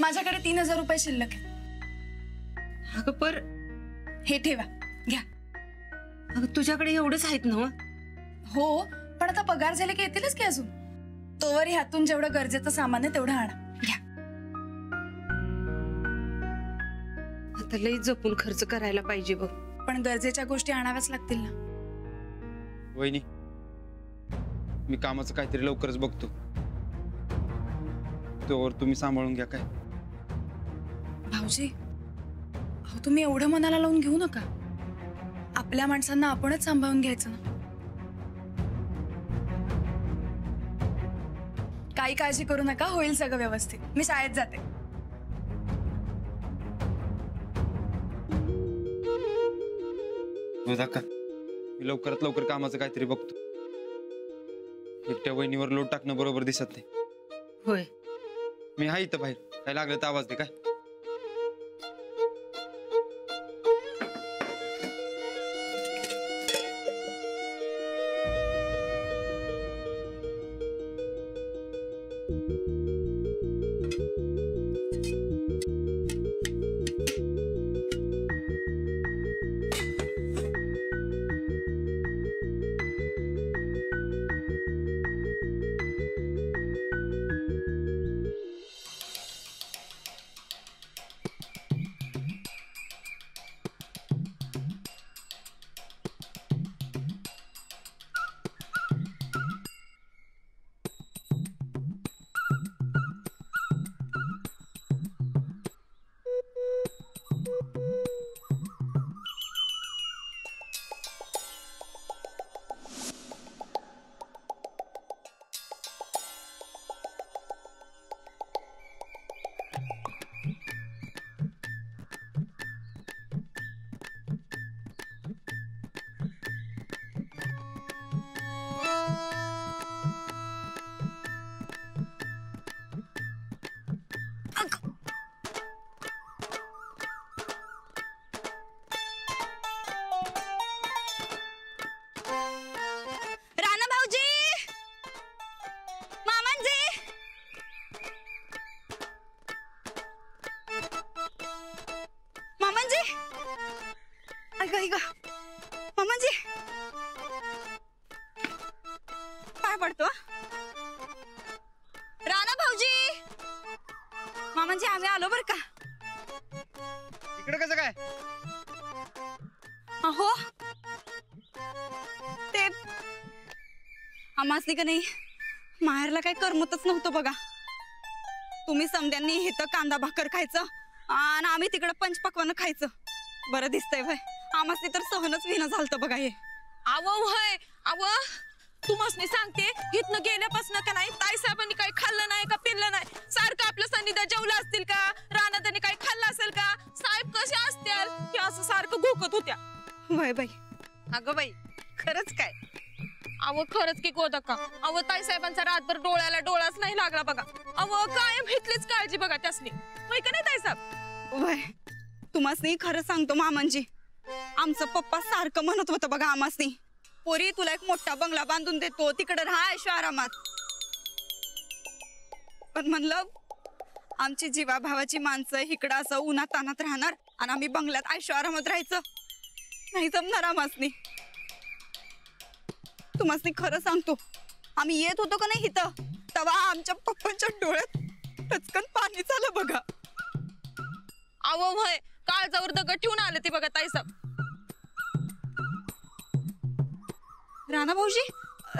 माझ्याकडे 3000 रुपये शिल्लक आहेत। अगं पर हे ठेवा, घ्या। अगं तुझ्याकडे एवढेच आहेत ना? हो, पण आता पगार झाले की येतीलच की अजून। तोवर ह्यातून जेवढं गरजेचं सामान आहे तेवढं आणा, घ्या। आता लई जपून खर्च करायला पाहिजे बघ। पण गरजेच्या गोष्टी आणाव्याच लागतील ना। वहिनी, मी कामाचं काहीतरी लवकरच बघतो, तोवर तुम्ही सांभाळून घ्या। काय भाऊजी, अहो तुम्ही एवढं मनाला लावून घेऊ नका। आपल्या माणसांना आपणच सांभाळून घ्यायचं ना। काही काळजी करू नका, होईल सगळं व्यवस्थित। मी शाळेत जाते। का मी लवकरात लवकर कामाचं काहीतरी बघतो। एकट्या वहिनीवर लोट टाकणं बरोबर दिसत नाही। होय, मी आहे इथं बाहेर, काय लागलं तर आवाज दे। काय मामाजी, पाय पडतो। राणा भाऊजी, मामाजी आम्ही आलो बर का। इकडे कसं काय? अहो ते आमासनी का नाही माहेरला काही करमतच नव्हतं बघा। तुम्ही समद्यांनी इथं कांदा भाकर खायचं आणि आम्ही तिकडे पंचपक्वान्न खायचं। बरं दिसतंय भाई, आमासनी तर सहनच विना झालतं बघा हे। आवो होय, आवो तुम्हासनी सांगते, इथनं गेल्यापासून का नाही ताई साहेबांनी काही खाल्लं नाही का पिल्लं नाही। सारखं आपल्या सन्निधा जेवलं असतील का, राणा त्यांनी काही खाल्लं असेल का, साहेब कसे असतील की असं सारखं घोकत होत्या। वय बाई, अगं बाई खरंच काय? अहो खरंच की गोदका, अहो ताई साहेबांचा रातभर डोळ्याला डोळाच नाही लागला बघा। अहो कायम हितलीच काळजी बघा त्यासनी, होय का नाही ताई साहेब? वय तुम्हासनी खरं सांगतो मामांजी, आमचं पप्पा सारखं म्हणत होतं बघा आमासनी, पोरी तुला एक मोठा बंगला बांधून देतो, तिकडे राहा ऐशो आरामात। पण म्हणलं आमची जीवाभावाची माणसं इकडं असं उन्हात तानात राहणार आणि आम्ही बंगल्यात ऐशो आरामात राहायचं नाही जमणार आमासनी। तुम्हासनी खरं सांगतो, आम्ही येत होतो का नाही इथं, तेव्हा आमच्या पप्पांच्या डोळ्यात टचकन पाणी झालं बघा। अहो होय, काळजावर दगड ठेवून आले ते बघा ताई साहेब। राणा भाऊजी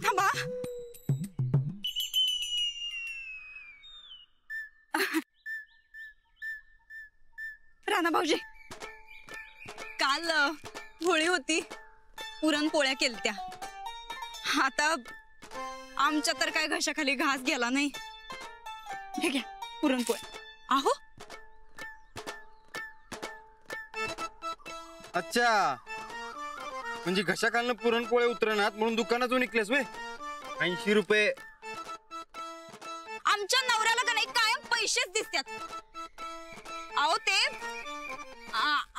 थांबा। राणा भाऊजी, काल होळी होती, पुरणपोळ्या केलत्या। आता आमच्या तर काय घशाखाली घास गेला नाही। हे घ्या पुरणपोळ्या। आहो अच्छा, म्हणजे घशा खालनं पुरणपोळ्या उतरणार म्हणून दुकानात जाऊन निघलेस वे? 80 रुपये। आमच्या नवऱ्याला का नाही कायम पैसेच दिसतात। अहो ते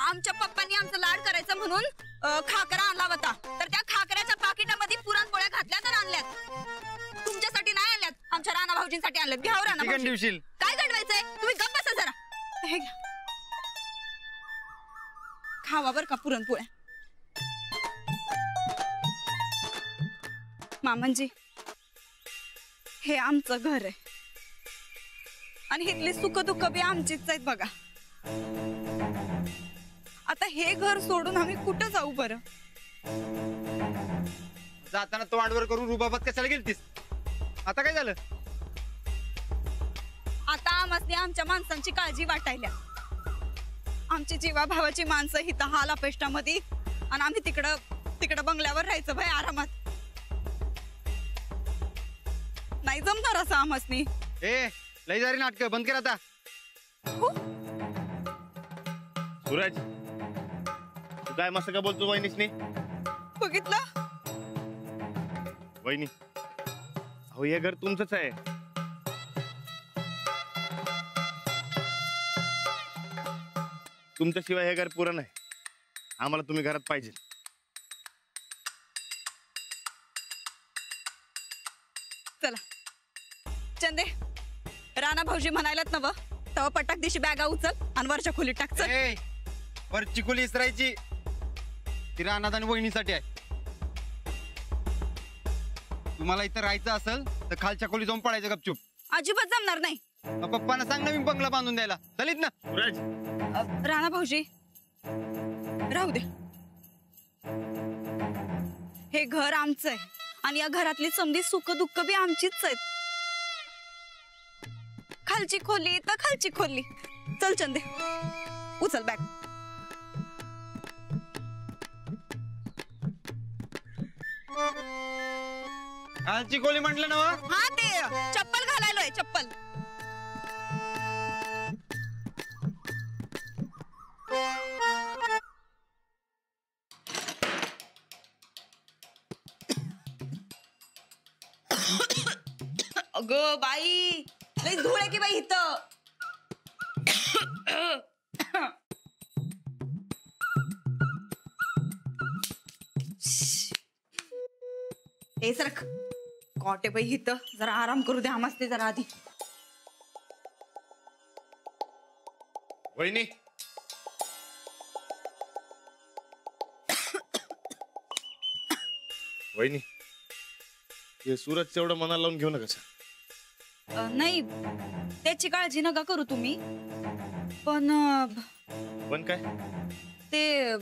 आमच्या पप्पांनी आमचं लाड करायचं म्हणून खाकरा आणला होता, तर त्या खाकऱ्याच्या पाकिटामध्ये पुरणपोळ्या घातल्या तर आणल्यात। तुमच्यासाठी नाही आणल्यात, आमच्या राणा भाऊजींसाठी आणल्यात। घ्या राणा भाऊजी। काय गडवायचंय तुम्ही, गप्प बसा जरा। हे घ्या, खावा बर का पुरणपोळ्या. मामांजी, हे आमचं घर आहे आणि इथली सुख दुःख बी आमचीच आहेत बघा. आता हे घर सोडून आम्ही कुठं जाऊ बरं? जाताना तोंडवर करून रुबाबात कशाला गेलतीस? आता काय झालं? आता आम्हाला आमच्या माणसांची काळजी वाटायल्या. आमची जीवा भावाची माणसं हिथं हाल अपेष्टामध्ये आणि आम्ही तिकडं बंगल्यावर राहायचं भाई आरामात. नाही जमणार असं आम्हासनी. ए लई जारी नाटक बंद कर आता. सूरज, तू काय मस्त का बोलतो वहिनीसनी? बघितलं? वहिनी, अहो हे घर तुमचंच आहे. तुमच्याशिवाय हे घर पुरं नाही. आम्हाला तुम्ही घरात पाहिजे. चला चंदे, राणा भाऊजी म्हणायलात ना तेव्हा पटाक दिशी बॅगा उचल आणि वरच्या खोलीत टाक. चल. ए वरची खोली इसरायची, ती रानात आणि वहिनीसाठी आहे. तुम्हाला इथं राहायचं असेल तर खालच्या खोली जाऊन पडायचं गपचूप. अजिबात जमणार नाही. पप्पांना सांग ना मी बंगला बांधून द्यायला. चलित ना. सूरज, राणा भाऊजी राहू दे. हे घर आमचं आहे आणि या घरातली समधी सुख दुःख बी आमचीच आहेत. खालची खोली तर खालची खोली. चल चंदे, उचल बॅग. खालची खोली म्हटलं ना वा? हा ते चप्पल घालायलोय, चप्पल. अगं बाई, लई धूळ आहे की बाई इथं. ए सरक, कॉटे बाई इथं जरा आराम करू दे आम्हाला जरा आधी. वहिनी, वहिनी, हे सूरज एवढं मनाला लावून घेऊ नका सर. नाही, त्याची काळजी नका करू तुम्ही. पण पण काय? ते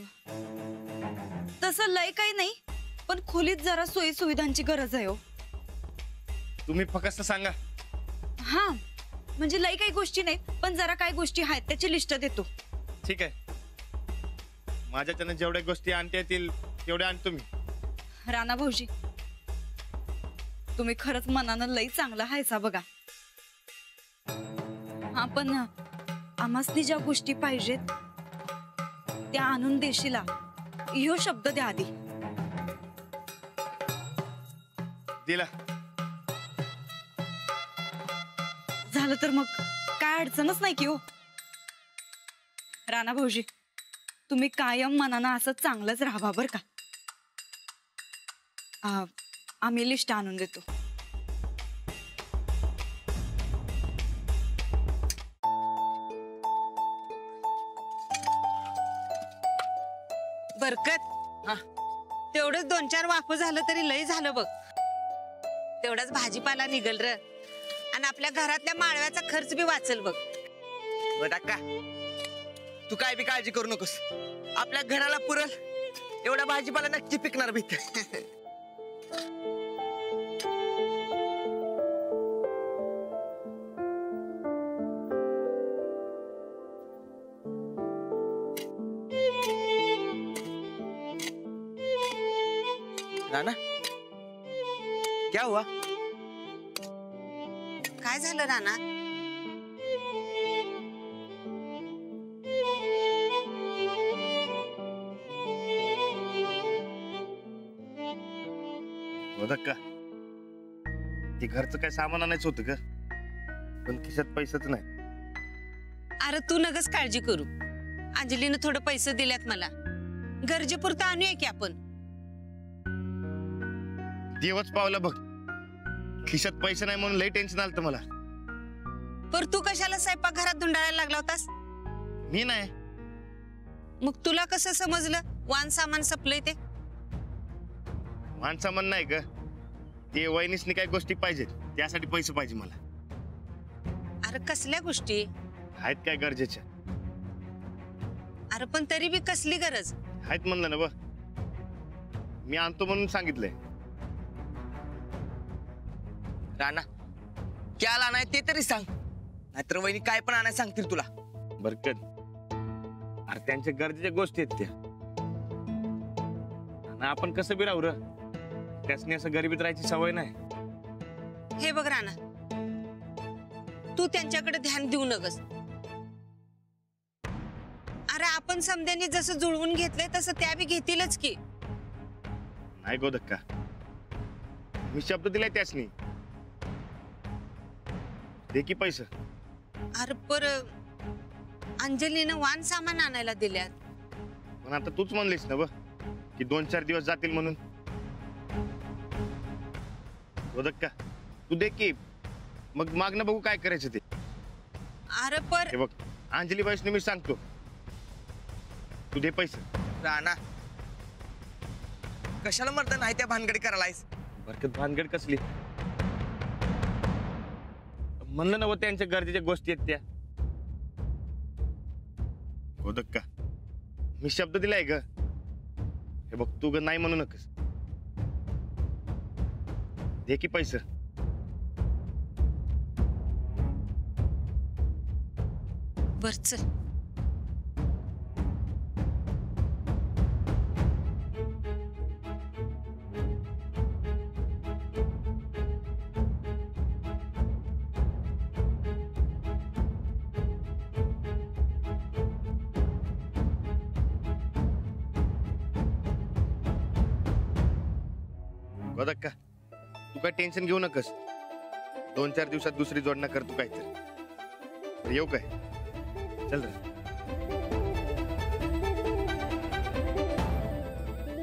तसं लय काही नाही, पण खोलीत जरा सोयी सुविधांची गरज आहे. हो तुम्ही फक्त सांगा. हा म्हणजे लय काही गोष्टी नाही, पण जरा काही गोष्टी आहेत त्याची लिस्ट देतो. ठीक आहे, माझ्याच्यानं जेवढ्या गोष्टी आणता येतील तेवढ्या आणतो मी. राणा भाऊजी, तुम्ही खरंच मनानं लई चांगला हायसा बघा. हा पण आम्हासनी ज्या गोष्टी पाहिजेत त्या आणून देशीला, ह्यो शब्द द्या आधी. दिला. झालं तर मग काय अडचणच नाही की हो. राणा भाऊजी, तुम्ही कायम मनानं असं चांगलंच राहावा बर का. आम्ही लिस्ट आणून देतो. बरकत, तेवढंच 2-4 वाफ झालं तरी लय झालं बघ. तेवढाच भाजीपाला निघल र आणि आपल्या घरातल्या माळव्याचा खर्च बी वाचल बघ. का तू काय बी काळजी करू नकोस. आपल्या घराला पुरल एवढा भाजीपाला नक्की पिकणार भीत. राणा, क्या हुआ? काय झालं राणा? का ती घरचं काय सामान आणायचं होतं का? पण खिशात पैसाच नाही. अरे तू नगच काळजी करू. अंजलीनं थोडं पैसे दिल्यात मला. गरजेपुरतं आणूया की आपण. देवच पावला बघ. खिशात पैसे नाही म्हणून लई टेन्शन आलं मला. पर तू कशाला स्वयंपाक घरात धुंडाळायला लागला होतास? मी नाही. मग तुला कसं समजलं वान सामान सपलंय ते? माणसा म्हण नाही ग, ते वहिनीसनी काही गोष्टी पाहिजेत त्यासाठी पैसे पाहिजे मला. अरे कसल्या गोष्टी? आहेत काय गरजेच्या? अरे पण तरी बी कसली गरज? आहेत म्हणलं ना ब, मी आणतो म्हणून सांगितलंय. राणा क्या आणाय ते तरी सांग, नाहीतर वहिनी काय पण आणाय सांगतील तुला. बरकत, अरे त्यांच्या गरजेच्या गोष्टी आहेत त्या. आणि आपण कसं बी राहू र, त्यासनी असं गरिबीत राहायची सवय नाही. हे बघ राणा, तू त्यांच्याकडे ध्यान देऊ नगस. अरे आपण समद्यांनी जसं जुळवून घेतलंय तसं त्या बी घेतीलच की. नाही गो धक्का, मी शब्द दिलाय त्यासनी. दे की पैसे. अरे पर अंजलीनं वान सामान आणायला दिल्यात. पण आता तूच म्हणलीस ना ब की 2-4 दिवस जातील म्हणून. गो धक्का, तू दे की, मग मागणं बघू काय करायचं ते. अरे पर हे बघ, अंजली बाईसने मी सांगतो, तू दे पैसे. राणा कशाला मर्द नाही त्या भानगडी करायलायस? बरकत भानगड कसली? म्हणलं ना व त्यांच्या गरजेच्या गोष्टी आहेत त्या. हो धक्का, मी शब्द दिलाय ग. हे बघ, तू ग नाही म्हणू नकस. दे की पैसे. बर चल. हो धक्का, तू काय टेन्शन घेऊ नकस. 2-4 दिवसात दुसरी जोडणं कर तू काहीतरी. येऊ काय? चल रे.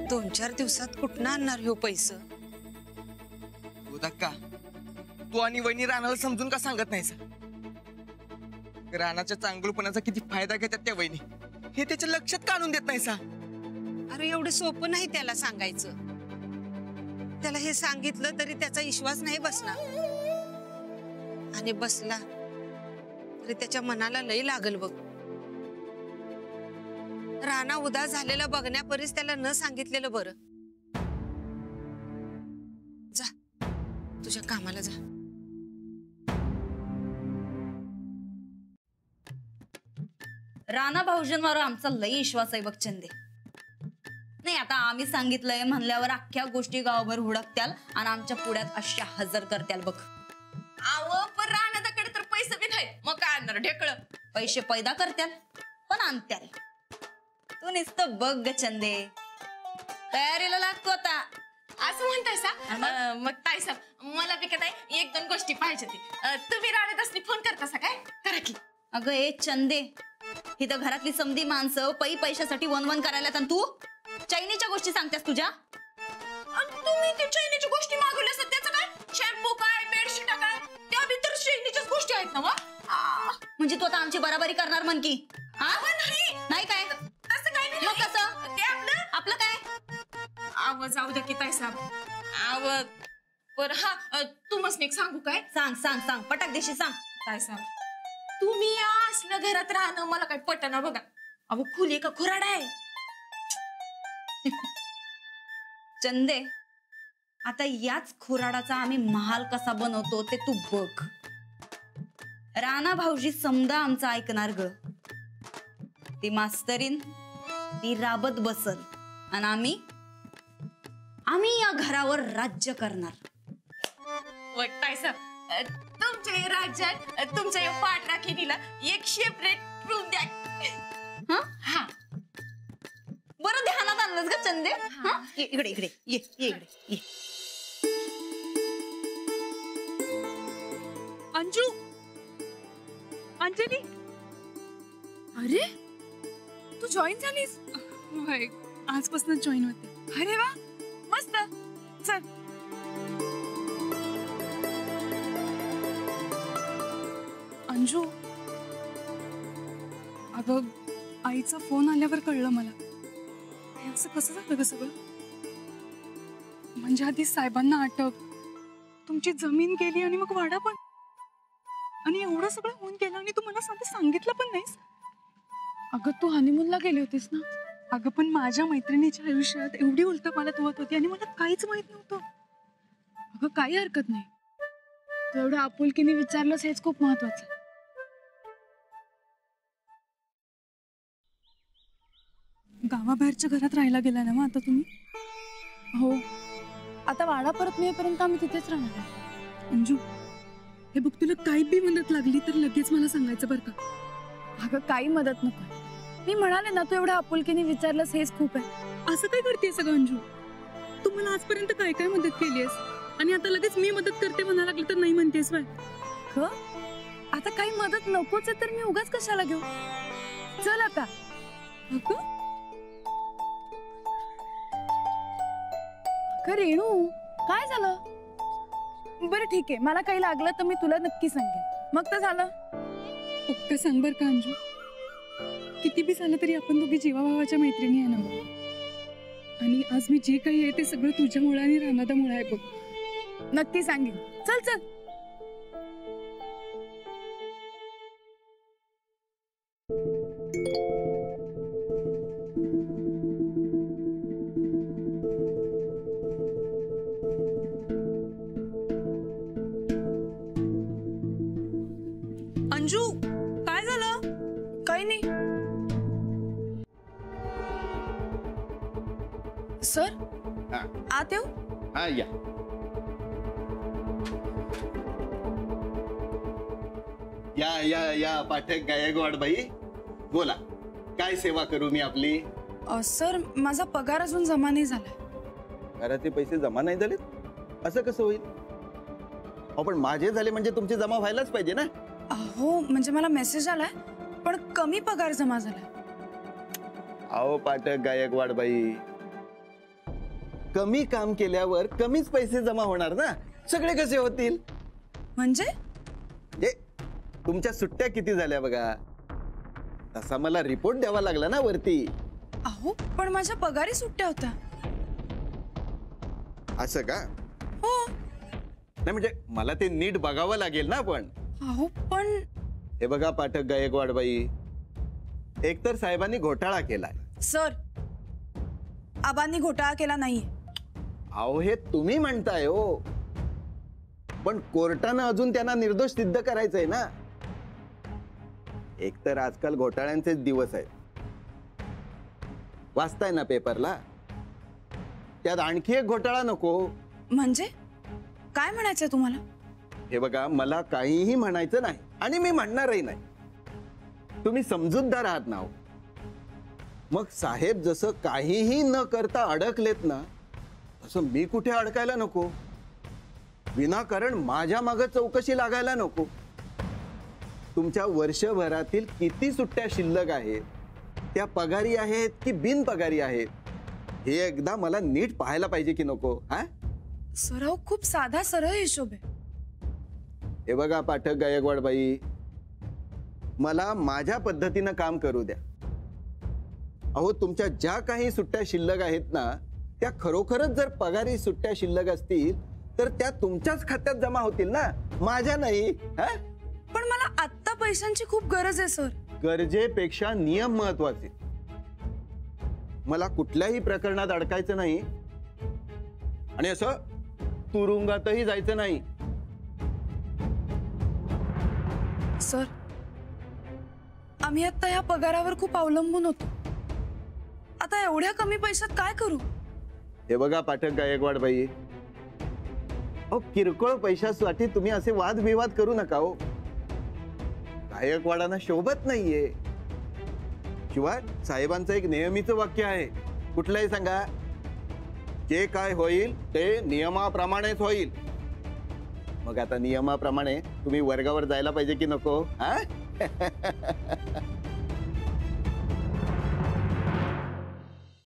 2-4 दिवसात कुठनं आणणार हो पैसे? का तू आणि वहिनी राणाला समजून का सांगत नाहीस? राणाच्या चांगुलपणाचा किती फायदा घेतात त्या वहिनी, हे त्याच्या लक्षात काढून देत नाहीसा. अरे एवढं सोपं नाही त्याला सांगायचं. त्याला हे सांगितलं तरी त्याचा विश्वास नाही बसणार, आणि बसला तरी त्याच्या मनाला लई लागल बघ. राणा उदास झालेला बघण्यापरीस त्याला न सांगितलेलं बरं. जा तुझ्या कामाला जा. राणा भाऊजींवर आमचा लई विश्वास आहे बघ चंदे. नाही आता आम्ही सांगितलंय म्हणल्यावर अख्ख्या गोष्टी गावभर हुडकत्याल आणि आमच्या पुढ्यात अशा हजर करत्याल बघ. आव पण राणादाकडे तर पैसे बी नाही, मग काय आणणार ढेकळ? पैसे पैदा करत्याल पण आणत्याल. तू नुसतं बघ ग चंदे, तयारीला लागतो आता. असं म्हणतायसा? मग ताईसा मला बी का नाही 1-2 गोष्टी पाहिजे ती. तुम्ही राणादासनी फोन करतासा काय? करा की. अगं ए चंदे, इथं घरातली समधी माणसं पैशासाठी वन करायला, आणि तू चैनीच्या गोष्टी सांगतेस तुझ्या. तुम्ही ते चैनीच्या गोष्टी मागवल्या असतात, त्याचं काय? शॅम्पू काय, बेडशीट काय, त्या बी तर चैनीच्याच गोष्टी आहेत ना वा? म्हणजे तू आता आमची बराबरी करणार म्हण की? नाही काय? तसं काय नाही. मग कसं? ते आपलं काय? आव जाऊ द्या की ताईसा. आव पर हा तुम्हाला एक सांगू काय? सांग पटाक देशी सांग. ताईसा तुम्ही या असल्या घरात राहणं मला काय पटना बघा. अहो खुली का खुराड आहे? चंदे, आता याच खुराडाचा आम्ही महाल कसा बनवतो ते तू बघ. राणा भाऊजी समजा आमचं ऐकणार ग. ती मास्तरीन ती राबत बसल आणि आम्ही या घरावर राज्य करणार. ताईसा तुमच्या या राज्यात तुमच्या या पाठराखीनीला एक सेपरेट रूम द्या. हा बरं ध्यानात आणलंस ग चंदे. इकडे ये इकडे. अंजली, अरे तू जॉईन झालीस? होय, आजपासून जॉईन होते. अरे वा, मस्त. चल अंजू, अगं आईचा फोन आल्यावर कळलं मला. हे असं कसं झालं ग सगळं? म्हणजे आधी साहेबांना अटक, तुमची जमीन गेली आणि मग वाडा पण, आणि एवढं सगळं होऊन गेलं आणि तू मला साधं सांगितलं पण नाहीस. अगं तू हनीमूनला गेली होतीस ना? अगं पण माझ्या मैत्रिणीच्या आयुष्यात एवढी उलटपालट होत होती आणि मला काहीच माहित नव्हतं. अगं काही हरकत नाही, तू एवढं आपुलकीने विचारलंस हेच खूप महत्वाचं आहे. गावाबाहेरच्या घरात राहायला गेला ना मग आता तुम्ही? हो, आता वाडा परत मिळेपर्यंत आम्ही तिथेच राहणार आहे. अंजू, हे बघ, तुला काही बी मदत लागली तर लगेच मला सांगायचं बरं का. अगं काही मदत नको, मी म्हणाले ना तू एवढं आपुलकीने विचारलंस हेच खूप आहे. असं काय करते सगळं अंजू? तू मला आजपर्यंत काय काय मदत केलीस आणि आता लगेच मी मदत करते म्हणा लागली तर नाही म्हणतेस बाय? आता काही मदत नकोच आहे तर मी उगाच कशाला घेऊ? चल आता. अगं रेणू काय झालं? बरं ठीक आहे, मला काही लागलं तर मी तुला नक्की सांगेन, मग तर झालं. पक्का सांग बर का अंजू, किती बी झालं तरी आपण दोघी जीवाभावाच्या मैत्रिणी आहे ना. आणि आज मी जे काही आहे ते सगळं तुझ्यामुळे आणि रानादामुळे आहे बघ. नक्की सांगेन. चल चल. अंजू, काय झालं? काही नाही सर. हा. आत येऊ? हा या. या या या पाठक गायकवाड बाई, बोला काय सेवा करू मी आपली? सर माझा पगार अजून जमा नाही झाला. घराचे पैसे जमा नाही झाले? असं कसं होईल? पण माझे झाले म्हणजे तुमचे जमा व्हायलाच पाहिजे ना. हो म्हणजे मला मेसेज आलाय पण कमी पगार जमा झाला. अहो पाठक गायकवाड बाई, कमी काम केल्यावर कमीच पैसे जमा होणार ना. सगळे कसे होतील? म्हणजे तुमच्या सुट्ट्या किती झाल्या बघा, तसा मला रिपोर्ट द्यावा लागला ना वरती. अहो पण माझ्या पगारी सुट्ट्या होत्या. असं का? हो. नाही म्हणजे मला ते नीट बघावं लागेल ना. पण अहो पण हे बघा पाठक गायकवाड बाई, एकतर साहेबांनी घोटाळा केलाय. सर आबांनी घोटाळा केला नाहीये. अहो हे तुम्ही म्हणताय हो, पण कोर्टानं अजून त्यांना निर्दोष सिद्ध करायचंय ना. एकतर आजकाल घोटाळ्यांचे दिवस आहेत, वाचताय ना पेपरला. त्यात आणखी एक घोटाळा नको. म्हणजे काय म्हणायचंय तुम्हाला? हे बघा, मला काहीही म्हणायचं नाही आणि मी म्हणणारही नाही. तुम्ही समजूतदार आहात ना. मग साहेब जसं काहीही न करता अडकलेत ना, तसं मी कुठे अडकायला नको. विनाकारण माझ्या मागे चौकशी लागायला नको. तुमच्या वर्षभरातील किती सुट्ट्या शिल्लक आहेत, त्या पगारी आहेत की बिनपगारी आहेत, हे एकदा मला नीट पाहायला पाहिजे की नको? हा सराव खूप साधा सरळ हिशोब आहे. हे बघा पाठक गायकवाड बाई, मला माझ्या पद्धतीनं काम करू द्या. अहो तुमच्या ज्या काही सुट्ट्या शिल्लक आहेत ना, त्या खरोखरच जर पगारी सुट्ट्या शिल्लक असतील तर त्या तुमच्याच खात्यात जमा होतील ना, माझ्या नाही. पण मला आत्ता पैशांची खूप गरज आहे सर. गरजेपेक्षा नियम महत्वाचे. मला कुठल्याही प्रकरणात अडकायचं नाही आणि असं तुरुंगातही जायचं नाही. सर आम्ही आता या पगारावर खूप अवलंबून होतो. आता एवढ्या कमी पैशात काय करू? हे बघा पाठक गायकवाड बाई, अहो किरकोळ पैशासाठी तुम्ही असे वादविवाद करू नका हो. गायकवाडांना शोभत नाहीये. शिवाय साहेबांचं एक नेहमीचं वाक्य आहे, कुठलंही सांगा, जे काय होईल ते नियमाप्रमाणेच होईल. मग आता नियमाप्रमाणे तुम्ही वर्गावर जायला पाहिजे की नको? हा